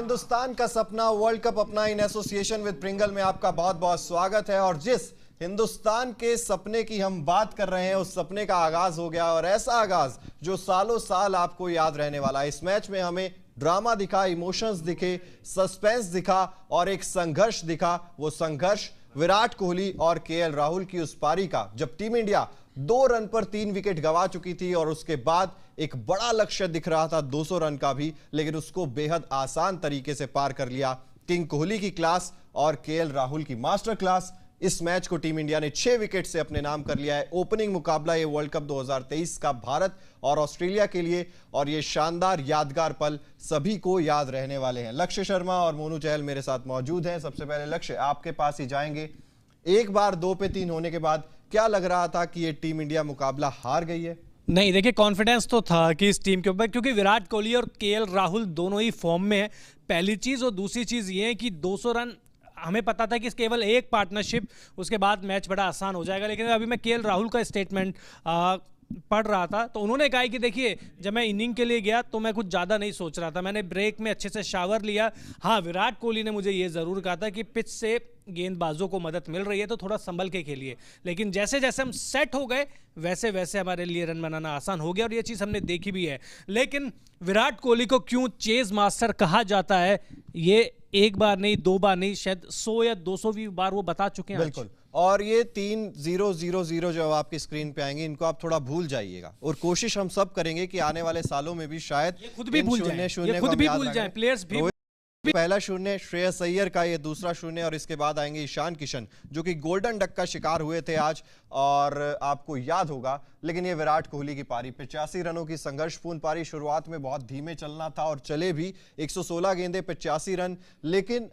हिंदुस्तान का सपना world cup अपना इन एसोसिएशन विद प्रिंगल में आपका बहुत बहुत स्वागत है। और जिस हिंदुस्तान के सपने की हम बात कर रहे हैं उस सपने का आगाज हो गया, और ऐसा आगाज जो सालों साल आपको याद रहने वाला है। इस मैच में हमें ड्रामा दिखा, इमोशंस दिखे, सस्पेंस दिखा और एक संघर्ष दिखा। वो संघर्ष विराट कोहली और केएल राहुल की उस पारी का, जब टीम इंडिया 2 रन पर 3 विकेट गंवा चुकी थी और उसके बाद एक बड़ा लक्ष्य दिख रहा था 200 रन का भी, लेकिन उसको बेहद आसान तरीके से पार कर लिया। किंग कोहली की क्लास और केएल राहुल की मास्टर क्लास। इस मैच को टीम इंडिया ने 6 विकेट से अपने नाम कर लिया है। ओपनिंग मुकाबला ये वर्ल्ड कप 2023 का भारत और ऑस्ट्रेलिया के लिए, और ये शानदार यादगार पल सभी को याद रहने वाले हैं। लक्ष्य शर्मा और मोनू चहल मेरे साथ मौजूद हैं। सबसे पहले लक्ष्य, आपके पास ही जाएंगे। एक बार 2 पे 3 होने के बाद क्या लग रहा था कि ये टीम इंडिया मुकाबला हार गई है? नहीं, देखिए कॉन्फिडेंस तो था कि इस टीम के ऊपर, क्योंकि विराट कोहली और केएल राहुल दोनों ही फॉर्म में है, पहली चीज़। और दूसरी चीज़ ये है कि 200 रन हमें पता था कि केवल एक पार्टनरशिप, उसके बाद मैच बड़ा आसान हो जाएगा। लेकिन अभी मैं केएल राहुल का स्टेटमेंट पढ़ रहा था तो उन्होंने कहा कि देखिए, जब मैं इनिंग के लिए गया तो मैं कुछ ज़्यादा नहीं सोच रहा था, मैंने ब्रेक में अच्छे से शावर लिया। हाँ, विराट कोहली ने मुझे ये ज़रूर कहा था कि पिच से गेंदबाजों को मदद मिल रही है तो थोड़ा संभल के खेलिए। लेकिन जैसे जैसे हम सेट हो गए वैसे वैसे हमारे लिए रन बनाना आसान हो गया, और ये चीज़ हमने देखी भी है। लेकिन विराट कोहली को क्यों चेज मास्टर कहा जाता है, ये एक बार नहीं, 2 बार नहीं, शायद 100 या 200वीं बार वो बता चुके हैं। बिल्कुल। और ये 3-0-0-0 जो आपकी स्क्रीन पे आएंगे, इनको आप थोड़ा भूल जाइएगा, और कोशिश हम सब करेंगे कि आने वाले सालों में भी शायद ये खुद भी भूल जाएं, प्लेयर्स भी। पहला शून्य श्रेयस अय्यर का, ये दूसरा शून्य, और इसके बाद आएंगे ईशान किशन जो कि गोल्डन डक का शिकार हुए थे आज, और आपको याद होगा। लेकिन ये विराट कोहली की पारी, 85 रनों की संघर्षपूर्ण पारी। शुरुआत में बहुत धीमे चलना था और चले भी, 116 गेंदे 85 रन, लेकिन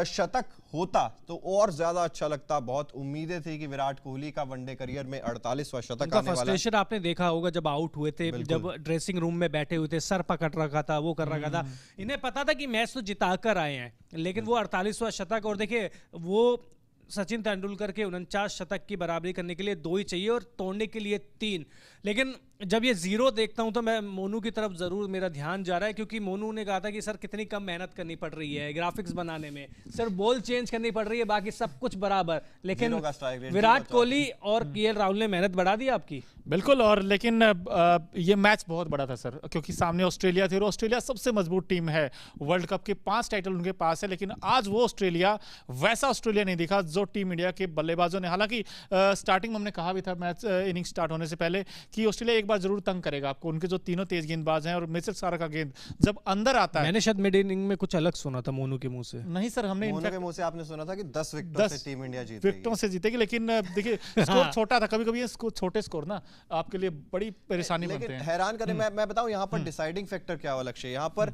शतक होता तो और ज्यादा अच्छा लगता। बहुत उम्मीदें थी कि विराट कोहली का वनडे करियर में 48वां शतक आने वाला है। फ्रस्ट्रेशन आपने देखा होगा जब आउट हुए थे, जब ड्रेसिंग रूम में बैठे हुए थे, सर पकड़ रखा था, वो कर रखा था। इन्हें पता था कि मैच तो जिता कर आए हैं, लेकिन वो 48वां शतक, और देखिए वो सचिन तेंदुलकर के 49 शतक की बराबरी करने के लिए 2 ही चाहिए और तोड़ने के लिए 3। लेकिन जब ये 0 देखता हूं तो मैं मोनू की तरफ जरूर मेरा ध्यान जा रहा है, क्योंकि मोनू ने कहा था कि सर कितनी कम मेहनत करनी पड़ रही है ग्राफिक्स बनाने में, सर बॉल चेंज करनी पड़ रही है, बाकी सब कुछ बराबर। लेकिन विराट कोहली और केएल राहुल ने मेहनत बढ़ा दी आपकी। बिल्कुल। और लेकिन ये मैच बहुत बड़ा था सर, क्योंकि सामने ऑस्ट्रेलिया थी, और ऑस्ट्रेलिया सबसे मजबूत टीम है वर्ल्ड कप के, 5 टाइटल उनके पास है। लेकिन आज वो ऑस्ट्रेलिया वैसा ऑस्ट्रेलिया नहीं दिखा जो टीम इंडिया के बल्लेबाजों ने। हालांकि स्टार्टिंग में हमने कहा भी था मैच इनिंग स्टार्ट होने से पहले कि ऑस्ट्रेलिया एक बार जरूर तंग करेगा आपको। उनके जो तीनों तेज गेंदबाज हैं, और मिचेल सारा का गेंद जब अंदर आता है। मैंने शायद मिड इनिंग में कुछ अलग सुना था मोनू के मुंह से। नहीं सर, हमने मोनू के मुंह से आपने सुना था कि 10 विकेटों से टीम इंडिया जीतेगी। विकेटों से जीतेगी, लेकिन देखिए स्कोर छोटा था। कभी-कभी ये छोटे स्कोर ना आपके लिए बड़ी परेशानी बनते हैं। हैरान करें, मैं बताऊं यहाँ पर डिसाइडिंग फैक्टर क्या हुआ लक्ष्य। यहाँ पर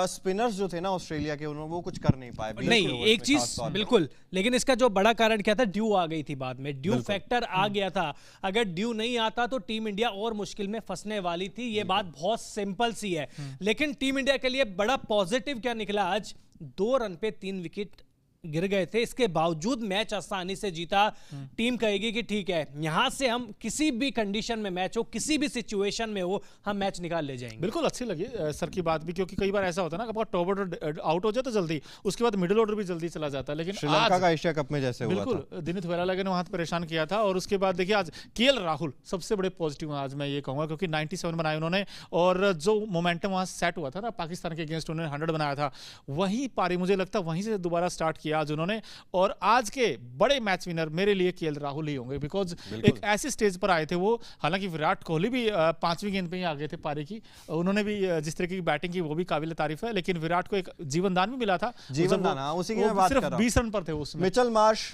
स्पिनर्स जो थे ना ऑस्ट्रेलिया के, उन्होंने वो कुछ कर नहीं पाए। नहीं, एक चीज बिल्कुल, लेकिन इसका जो बड़ा कारण क्या था, ड्यू आ गई थी बाद में, ड्यू फैक्टर आ गया था। अगर ड्यू नहीं आता तो टीम इंडिया और मुश्किल में फंसने वाली थी। ये बात बहुत सिंपल सी है। लेकिन टीम इंडिया के लिए बड़ा पॉजिटिव क्या निकला, आज 2 रन पे 3 विकेट गिर गए थे, इसके बावजूद मैच आसानी से जीता। टीम कहेगी कि ठीक है, यहां से हम किसी भी कंडीशन में मैच हो, किसी भी सिचुएशन में हो, हम मैच निकाल ले जाएंगे। बिल्कुल अच्छी लगी सर की बात भी, क्योंकि कई बार ऐसा होता है ना, टॉप ऑर्डर आउट हो जाता जल्दी, उसके बाद मिडिल ऑर्डर भी जल्दी चला जाता है। लेकिन श्रीलंका का एशिया कप में जैसे हुआ था, बिल्कुल दिनित वेलालगे ने वहां परेशान किया था। और उसके बाद देखिए आज केएल राहुल सबसे बड़े पॉजिटिव आज मैं ये कहूंगा, क्योंकि 97 बनाए उन्होंने, और जो मोमेंटम वहां सेट हुआ था ना पाकिस्तान के अगेंस्ट, उन्होंने 100 बनाया था, वही पारी मुझे लगता है वहीं से दोबारा स्टार्ट किया आज उन्होंने। और आज के बड़े मैच विनर मेरे लिए केएल राहुल ही होंगे, बिकॉज एक ऐसी स्टेज पर आए थे वो। हालांकि विराट कोहली भी 5वीं गेंद पे ही आ गए थे पारी की, उन्होंने भी जिस तरह की बैटिंग की वो भी काबिल तारीफ है। लेकिन विराट को एक जीवनदान भी मिला था, जीवनदान, उसी की मैं बात कर रहा हूं। 20 रन पर थे उसमें। मिचेल मार्श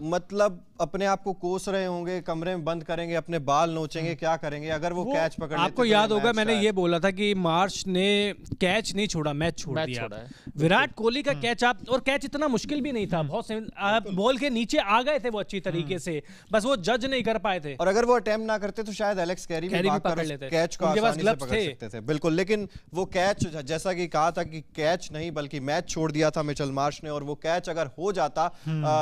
मतलब अपने आप को कोस रहे होंगे, कमरे में बंद करेंगे, अपने बाल नोचेंगे, क्या करेंगे अगर वो कैच पकड़ लेते। आपको याद होगा मैंने ये बोला था कि मार्श ने कैच नहीं छोड़ा, मैच छोड़ दिया। विराट कोहली का कैच और कैच इतना मुश्किल भी नहीं था, बहुत बॉल के नीचे आ गए थे वो अच्छी तरीके से, बस वो जज नहीं कर पाए थे। और अगर वो अटेम्प्ट ना करते तो शायद एलेक्स कैरी भी पकड़ लेते, कैच को आसानी से पकड़ सकते थे। बिल्कुल, लेकिन वो कैच, जैसा कि कहा था कि कैच नहीं बल्कि मैच छोड़ दिया था मिचेल मार्श ने, और वो कैच अगर हो जाता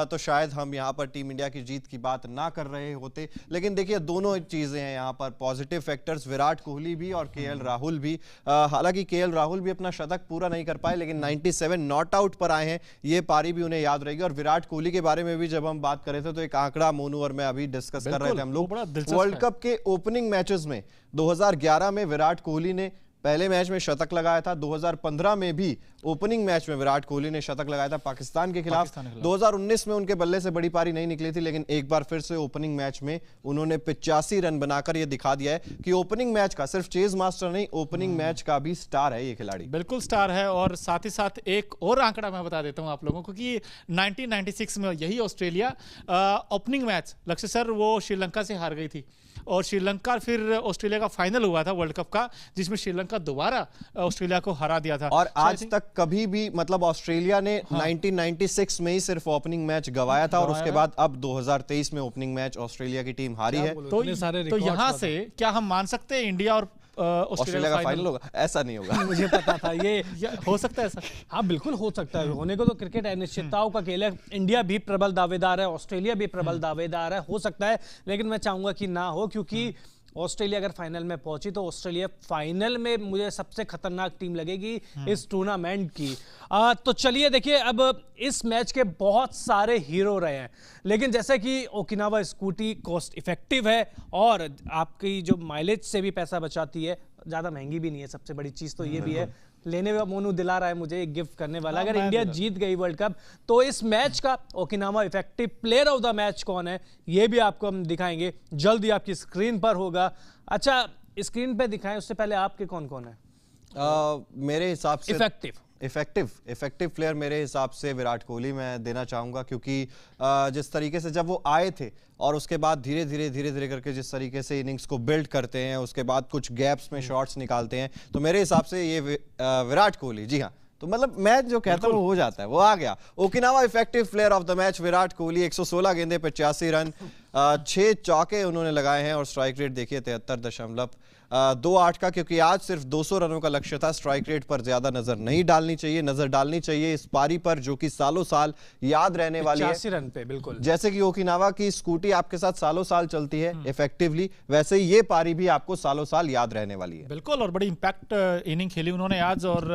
तो शायद हम यहाँ पर टीम इंडिया की जीत की बात ना कर रहे होते। लेकिन देखिए दोनों चीजें हैं यहाँ पर, पॉजिटिव फैक्टर्स, विराट कोहली भी और केएल राहुल भी। हालांकि केएल राहुल भी अपना शतक पूरा नहीं कर पाए, लेकिन 97 नॉट आउट पर आए हैं, ये पारी भी उन्हें याद रहेगी। और विराट कोहली के बारे में भी जब हम बात कर रहे थे तो एक आंकड़ा मोनू और मैं अभी डिस्कस कर रहे थे हम लोग, वर्ल्ड कप के ओपनिंग मैचेस में 2011 में विराट कोहली ने पहले मैच में शतक लगाया था, 2015 में भी ओपनिंग मैच में विराट कोहली ने शतक लगाया था पाकिस्तान के खिलाफ। 2019 में उनके बल्ले से बड़ी पारी नहीं निकली थी, लेकिन एक बार फिर से ओपनिंग मैच में उन्होंने 85 रन बनाकर यह दिखा दिया है कि ओपनिंग मैच का, सिर्फ चेज मास्टर नहीं, ओपनिंग मैच का भी स्टार है ये खिलाड़ी। बिल्कुल स्टार है। और साथ ही साथ एक और आंकड़ा मैं बता देता हूं आप लोगों को कि 1996 में यही ऑस्ट्रेलिया ओपनिंग मैच, लक्ष्य सर, वो श्रीलंका से हार गई थी और श्रीलंका फिर ऑस्ट्रेलिया का फाइनल हुआ था वर्ल्ड कप का, जिसमें श्रीलंका दोबारा ऑस्ट्रेलिया को हरा दिया था। और आज तक कभी भी मतलब ऑस्ट्रेलिया ने 1996 में ही सिर्फ ओपनिंग मैच गवाया था और उसके बाद अब 2023 में ओपनिंग मैच ऑस्ट्रेलिया की टीम हारी है। तो यहाँ से क्या हम मान सकते हैं इंडिया और ऑस्ट्रेलिया का फाइनल होगा? ऐसा नहीं होगा। मुझे पता था ये हो सकता है ऐसा। हाँ बिल्कुल हो सकता है, होने को तो क्रिकेट अनिश्चितताओं का खेल है। इंडिया भी प्रबल दावेदार है, ऑस्ट्रेलिया भी प्रबल दावेदार है, हो सकता है, लेकिन मैं चाहूंगा कि ना हो, क्योंकि ऑस्ट्रेलिया अगर फाइनल में पहुंची तो ऑस्ट्रेलिया फाइनल में मुझे सबसे खतरनाक टीम लगेगी इस टूर्नामेंट की। तो चलिए देखिए, अब इस मैच के बहुत सारे हीरो रहे हैं, लेकिन जैसे कि ओकिनावा स्कूटी कॉस्ट इफेक्टिव है और आपकी जो माइलेज से भी पैसा बचाती है, ज़्यादा महंगी भी नहीं है, सबसे बड़ी चीज़ तो ये भी है। लेने में मोनू दिला रहा है मुझे एक गिफ्ट करने वाला। अगर इंडिया जीत गई वर्ल्ड कप तो इस मैच का Okinawa effective player of the match कौन है ये भी आपको हम दिखाएंगे, जल्दी आपकी स्क्रीन पर होगा। अच्छा, स्क्रीन पे दिखाएं उससे पहले आपके कौन कौन है मेरे हिसाब से इफेक्टिव प्लेयर मेरे हिसाब से विराट कोहली मैं देना चाहूंगा, क्योंकि जिस तरीके से जब वो आए थे और उसके बाद धीरे धीरे करके जिस तरीके से इनिंग्स को बिल्ड करते हैं, उसके बाद कुछ गैप्स में शॉट्स निकालते हैं, तो मेरे हिसाब से ये विराट कोहली, जी हाँ, तो मतलब मैच जो कहता हूं वो हो जाता है, वो आ गया। Okinawa effective player of the match Virat Kohli, 116 गेंदे पे 85 रन, 6 चौके उन्होंने लगाए हैं और स्ट्राइक रेट देखिए 73.28 का, क्योंकि आज सिर्फ 200 रनों का लक्ष्य था। स्ट्राइक रेट पर ज्यादा नजर नहीं डालनी चाहिए, नजर डालनी चाहिए इस पारी पर जो कि सालों साल याद रहने वाली है। 85 रन पे बिल्कुल, जैसे कि ओकिनावा की स्कूटी आपके साथ सालों साल चलती है इफेक्टिवली, वैसे ही ये पारी भी आपको सालों साल याद रहने वाली है। बिल्कुल, और बड़ी इंपैक्ट इनिंग खेली उन्होंने आज, और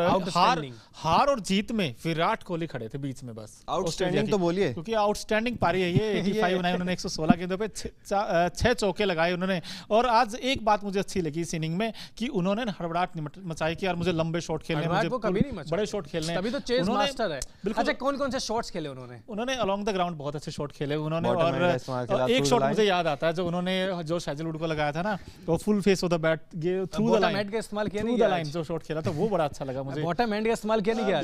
हार और जीत में विराट कोहली खड़े थे बीच में बस। आउटस्टैंडिंग तो बोलिए, क्योंकि आउटस्टैंडिंग पारी है ये। 85 बनाई उन्होंने, 116 गेंदों पे 6 चौके लगाए उन्होंने। और आज एक बात मुझे अच्छी लगी इस इनिंग में कि उन्होंने हड़बड़ाहट मचाई कि यार मुझे लंबे शॉट खेलने, मुझे कभी नहीं बड़े शॉट खेलने, तभी तो चेज मास्टर है। अच्छा, कौन-कौन से शॉट्स खेले उन्होंने अलोंग द ग्राउंड बहुत अच्छे शॉट खेले उन्होंने। और एक शॉट मुझे याद आता है जो उन्होंने जो शैजलवुड को लगाया था ना, वो full face of the bat through the line का इस्तेमाल किया नहीं, लाइन जो शॉट खेला था वो बड़ा अच्छा लगा मुझे। बॉटम एंड का इस्तेमाल किया नहीं गया,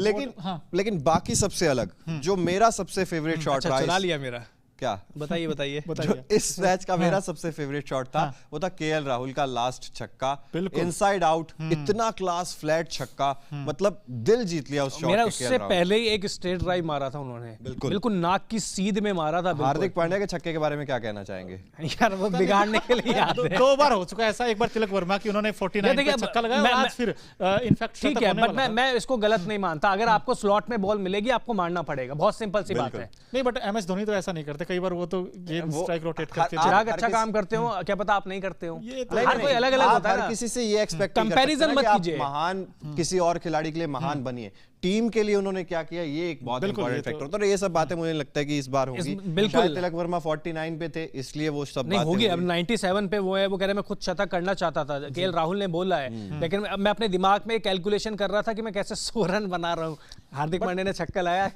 लेकिन बाकी सबसे अलग जो मेरा सबसे फेवरेट शॉट रहा, चुरा लिया मेरा, क्या बताइए जो इस मैच का मेरा सबसे फेवरेट शॉट था वो था केएल राहुल का लास्ट छक्का, इनसाइड आउट, इतना क्लास फ्लैट छक्का, मतलब दिल जीत लिया उस शॉट। मेरा उससे पहले ही एक स्ट्रेट ड्राइव मारा था उन्होंने, बिल्कुल नाक की सीध में मारा था। हार्दिक पांड्या के छक्के के बारे में क्या कहना चाहेंगे? यार वो बिगाड़ने के लिए याद है, 2 बार हो चुका है ऐसा, एक बार तिलक वर्मा की उन्होंने 49 पे छक्का लगाया, आज फिर इनफैक्ट ठीक है, बट मैं इसको गलत नहीं मानता। अगर आपको स्लॉट में बॉल मिलेगी आपको मारना पड़ेगा, बहुत सिंपल सी बात है। नहीं, बट एमएस धोनी तो ऐसा नहीं करते, कई बार वो तो गेम स्ट्राइक रोटेट करते हैं। चिराग अच्छा काम करते हो, क्या पता आप नहीं करते हो, हर कोई अलग अलग होता है ना। किसी से ये एक्सपेक्ट कंपैरिजन मत कीजिए, महान किसी और खिलाड़ी के लिए महान बनिए, टीम के लिए उन्होंने क्या किया ये एक बहुत इंपॉर्टेंट फैक्टर होता है। ये सब बातें मुझे लगता है कि इस बार होगी। बिल्कुल, तिलक वर्मा 49 पे थे इसलिए वो सब नहीं होगी। अब 97 पे वो है, वो कह रहे मैं खुद शतक करना चाहता था, केएल राहुल ने बोला है, लेकिन मैं अपने दिमाग में कैलकुलेशन कर रहा था कि मैं कैसे 100 रन बना रहा हूँ, हार्दिक पांड्या ने छक्का लाया।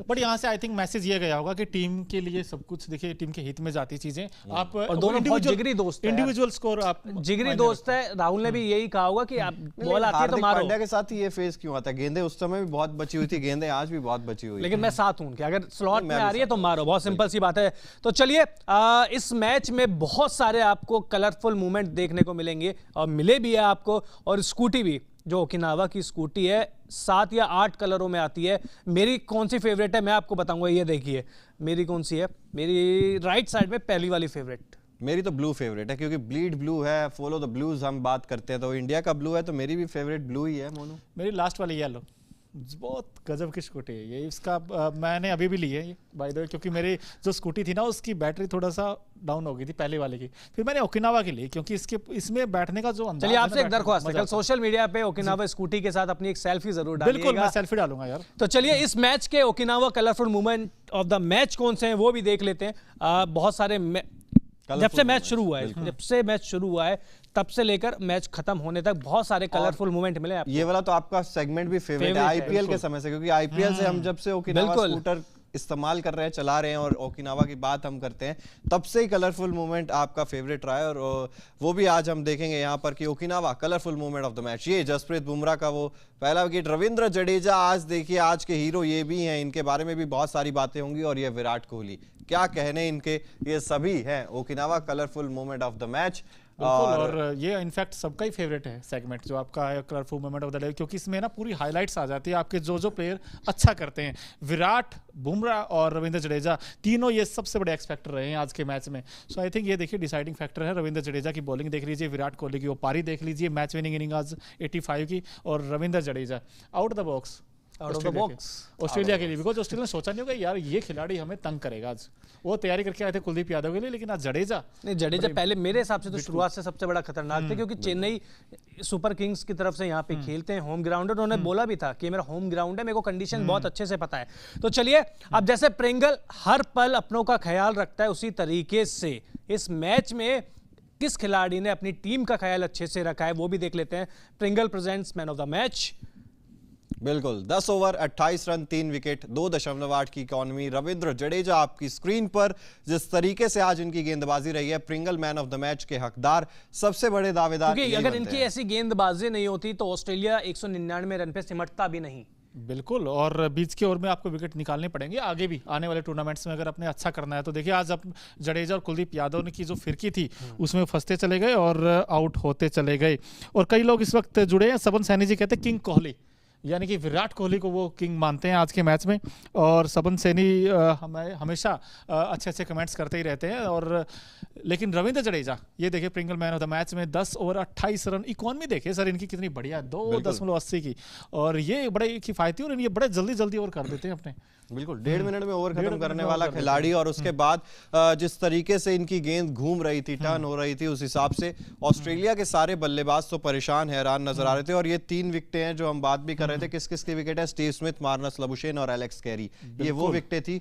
बट यहाँ से आई थिंक मैसेज ये गया होगा कि टीम के लिए सब कुछ, देखिए टीम के हित में जाती चीजें आप, और दोनों बहुत जिगरी दोस्त हैं, इंडिविजुअल स्कोर आप जिगरी दोस्त है। राहुल ने भी यही कहा होगा कि आप बॉल आती है तो मारो। पांड्या के साथ ही ये फेज क्यों आता है? गेंदें उस समय भी बहुत बची हुई थी, गेंदें आज भी बहुत बची हुई, लेकिन मैं साथ हूं कि अगर स्लॉट में आ रही है तो मारो, बहुत सिंपल सी बात है। तो चलिए, इस मैच में बहुत सारे आपको कलरफुल मूवमेंट देखने को मिलेंगे और मिले भी है आपको, और स्कूटी भी जो ओकिनावा की स्कूटी है 7 या 8 कलरों में आती है। मेरी कौन सी फेवरेट है मैं आपको बताऊंगा, ये देखिए मेरी कौन सी है। मेरी राइट साइड में पहली वाली फेवरेट, मेरी तो ब्लू फेवरेट है, क्योंकि ब्लीड ब्लू है, फॉलो द ब्लूज हम बात करते हैं तो इंडिया का ब्लू है, तो मेरी भी फेवरेट ब्लू ही है। मोनू, मेरी लास्ट वाली येलो, बहुत गजब की स्कूटी है ये। इसका मैंने अभी भी ली है ये बाय द वे, क्योंकि मेरी जो स्कूटी थी ना उसकी बैटरी थोड़ा सा डाउन हो गई थी पहले वाले की, फिर मैंने ओकिनावा की ली क्योंकि इसमें बैठने का जो अंदाज। चलिए आपसे एक दरख्वास्त है, कल सोशल मीडिया पे ओकिनावा स्कूटी के साथ अपनी एक सेल्फी जरूर डालिएगा। बिल्कुल, मैं सेल्फी डालूंगा यार। तो चलिए इस मैच के Okinawa colourful movement of the match कौन से हैं वो भी देख लेते हैं। बहुत सारे जब से मैच शुरू हुआ है तब से लेकर मैच खत्म होने तक बहुत सारे कलरफुल मूवमेंट मिले आपको। ये वाला तो आपका सेगमेंट भी फेवरेट है आईपीएल के समय से, क्योंकि आईपीएल से हम जब से ओकिनावा स्कूटर इस्तेमाल कर रहे हैं, चला रहे हैं और ओकिनावा की बात हम करते हैं, तब से ही कलरफुल मूवमेंट आपका फेवरेट रहा है। और वो भी आज हम देखेंगे यहाँ पर कि Okinawa colourful movement of the match. ये जसप्रीत बुमराह का वो पहला विकेट, रविंद्र जडेजा आज देखिए आज के हीरो ये भी हैं, इनके बारे में भी बहुत सारी बातें होंगी। और ये विराट कोहली, क्या कहने इनके, ये सभी हैं Okinawa colourful movement of the match. और ये इनफैक्ट सबका ही फेवरेट है सेगमेंट जो आपका है colourful moment of the day, क्योंकि इसमें ना पूरी हाइलाइट्स आ जाती है आपके जो प्लेयर अच्छा करते हैं। विराट, बुमराह और रविंद्र जडेजा तीनों ये सबसे बड़े एक्सपेक्टर रहे हैं आज के मैच में। सो आई थिंक ये देखिए डिसाइडिंग फैक्टर है। रविंद्र जडेजा की बॉलिंग देख लीजिए, विराट कोहली की वो पारी देख लीजिए, मैच विनिंग इनिंग आज 85 की, और Ravindra Jadeja out the box Australia के लिए, बिकॉज ऑस्ट्रेलिया ने सोचा नहीं होगा यार ये खिलाड़ी हमें तंग करेगा। आज वो तैयारी करके आए थे कुलदीप यादव के लिए, लेकिन आज जडेजा पहले मेरे हिसाब से तो शुरुआत से सबसे बड़ा खतरनाक थे, क्योंकि चेन्नई सुपर किंग्स की तरफ से यहाँ पे खेलते हैं, होम ग्राउंड है। उन्होंने बोला भी था कि मेरा होम ग्राउंड है, मेरे को कंडीशन बहुत अच्छे से पता है। तो चलिए अब जैसे प्रिंगल हर पल अपनों का ख्याल रखता है, उसी तरीके से इस मैच में किस खिलाड़ी ने अपनी टीम का ख्याल अच्छे से रखा है वो भी देख लेते हैं। Pringle presents man of the match. बिल्कुल, 10 ओवर 28 रन 3 विकेट 2.8 की इकॉनमी। रविंद्र जडेजा आपकी स्क्रीन पर जिस तरीके से आज इनकी गेंदबाजी रही है, Pringle man of the match के हकदार, सबसे बड़े दावेदार। अगर इनकी ऐसी गेंदबाजी नहीं होती तो ऑस्ट्रेलिया 199 रन पे सिमटता भी नहीं। बिल्कुल, और बीच के ओवर में आपको विकेट निकालने पड़ेंगे आगे भी आने वाले टूर्नामेंट्स में अगर अपने अच्छा करना है तो। देखिए आज अब जडेजा और कुलदीप यादव ने की जो फिरकी थी उसमें फंसते चले गए और आउट होते चले गए। और कई लोग इस वक्त जुड़े हैं, सबन सैनी जी कहते हैं किंग कोहली, यानी कि विराट कोहली को वो किंग मानते हैं आज के मैच में। और सबन सैनी हमें हमेशा अच्छे अच्छे कमेंट्स करते ही रहते हैं। और लेकिन रविंद्र जडेजा ये देखिए Pringle man of the match में 10 ओवर 28 रन, इकॉनमी देखिए सर इनकी कितनी बढ़िया, 2.80 की, और ये बड़े किफायती और ये बड़े जल्दी जल्दी ओवर कर देते हैं अपने। बिल्कुल, 1.5 मिनट में ओवर खत्म करने वाला खिलाड़ी। और उसके बाद जिस तरीके से इनकी गेंद घूम रही थी, टर्न हो रही थी, उस हिसाब से ऑस्ट्रेलिया के सारे बल्लेबाज तो परेशान हैरान नजर आ रहे थे। और ये 3 विकेटें हैं जो हम बात भी कर रहे थे, किस किस की विकेट है, स्टीव स्मिथ, मार्नस लबुशेन और एलेक्स कैरी, ये वो विकेटें थी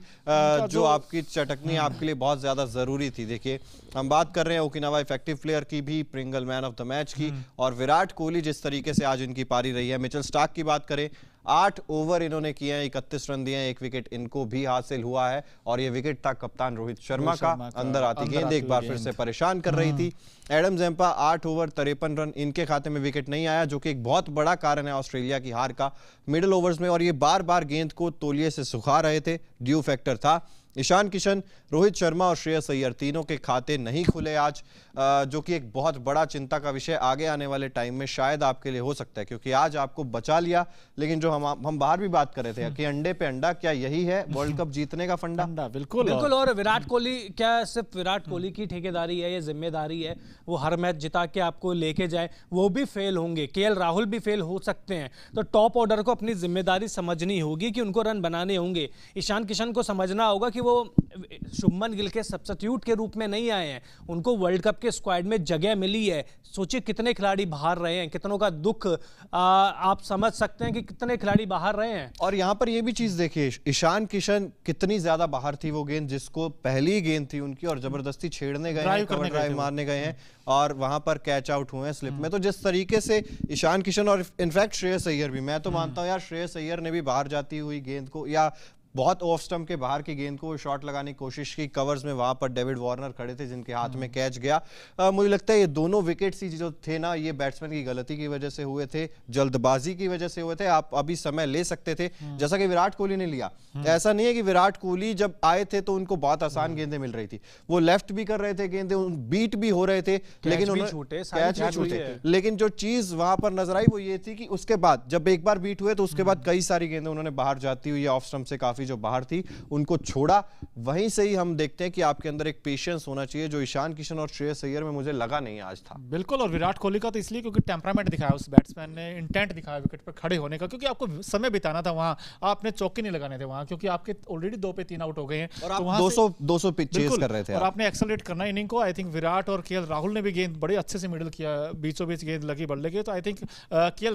जो आपकी चटकनी आपके लिए बहुत ज्यादा जरूरी थी। देखिए हम बात कर रहे हैं ओकिनावा इफेक्टिव प्लेयर की भी, Pringle man of the match की, और विराट कोहली जिस तरीके से आज इनकी पारी रही है। मिचेल स्टार्क की बात करें, 8 ओवर इन्होंने किए हैं, 31 रन दिए हैं, 1 विकेट इनको भी हासिल हुआ है। और ये विकेट था कप्तान रोहित शर्मा का, अंदर आती गेंद एक बार फिर से परेशान कर रही थी। एडम ज़ेम्पा 8 ओवर 53 रन, इनके खाते में विकेट नहीं आया, जो कि एक बहुत बड़ा कारण है ऑस्ट्रेलिया की हार का मिडिल ओवर्स में। और ये बार बार गेंद को तौलिए से सुखा रहे थे, ड्यू फैक्टर था। ईशान किशन, रोहित शर्मा और श्रेयस अय्यर तीनों के खाते नहीं खुले आज, जो कि एक बहुत बड़ा चिंता का विषय आगे आने वाले टाइम में शायद आपके लिए हो सकता है, क्योंकि आज आपको बचा लिया। लेकिन जो हम बाहर भी बात कर रहे थे कि अंडे पे अंडा, क्या यही है वर्ल्ड कप जीतने का फंडा? बिल्कुल। और विराट कोहली, क्या सिर्फ विराट कोहली की ठेकेदारी है, ये जिम्मेदारी है वो हर मैच जिता के आपको लेके जाए? वो भी फेल होंगे, केएल राहुल भी फेल हो सकते हैं। तो टॉप ऑर्डर को अपनी जिम्मेदारी समझनी होगी कि उनको रन बनाने होंगे। ईशान किशन को समझना होगा कि वो शुभमन गिल के सब्स्टिट्यूट के रूप में नहीं आए हैं, उनको वर्ल्ड कप के स्क्वाड में जगह मिली है। सोचिए कितने खिलाड़ी बाहर रहे हैं, कितनों का दुख आप समझ सकते हैं कि कितने खिलाड़ी बाहर रहे हैं। और यहां पर ये भी चीज देखिए, ईशान किशन कितनी ज्यादा बाहर थी वो गेंद, जिसको पहली गेंद थी उनकी और जबरदस्ती छेड़ने गए हैं, कवर ड्राइव मारने गए हैं और वहां पर कैच आउट हुए हैं स्लिप में। तो जिस तरीके से ईशान किशन और इनफैक्ट श्रेयस अय्यर भी, मैं तो मानता हूं यार श्रेयस अय्यर ने भी बाहर जाती हुई गेंद को या बहुत ऑफ स्टंप के बाहर की गेंद को शॉट लगाने की कोशिश की। कवर्स में वहां पर डेविड वार्नर खड़े थे जिनके हाथ में कैच गया। मुझे लगता है ये दोनों विकेट्स ही जो थे ना, ये बैट्समैन की गलती की वजह से हुए थे, जल्दबाजी की वजह से हुए थे। आप अभी समय ले सकते थे, जैसा कि विराट कोहली ने लिया। ऐसा नहीं है कि विराट कोहली जब आए थे तो उनको बहुत आसान गेंदें मिल रही थी, वो लेफ्ट भी कर रहे थे गेंदें, बीट भी हो रहे थे, लेकिन उन्होंने लेकिन जो चीज वहां पर नजर आई वो ये थी कि उसके बाद जब एक बार बीट हुए तो उसके बाद कई सारी गेंदें उन्होंने बाहर जाती हुई ऑफ स्टंप से काफी की जो बाहर थी उनको छोड़ा। वहीं से ही हम देखते हैं कि आपके अंदर एक पेशेंस होना चाहिए, जो ईशान किशन और श्रेयस अय्यर में मुझे लगा नहीं आज था। बिल्कुल, और विराट कोहली का तो इसलिए क्योंकि टेम्परामेंट दिखाया उस बैट्समैन ने, इंटेंट दिखाया विकेट पर खड़े होने का, क्योंकि आपको समय बिताना था वहां, आपने चौके नहीं लगाने थे वहां, क्योंकि आपके ऑलरेडी 2 पे 3 आउट हो गए हैं और आप तो वहां 200 पे चेस कर रहे थे और आप। आपने एक्सेलरेट करना इनिंग को। आई थिंक विराट और केएल राहुल ने भी गेंद बड़े अच्छे से मिडल किया, बीचों बीच गेंद लगी बल्ले के, तो आई थिंक केएल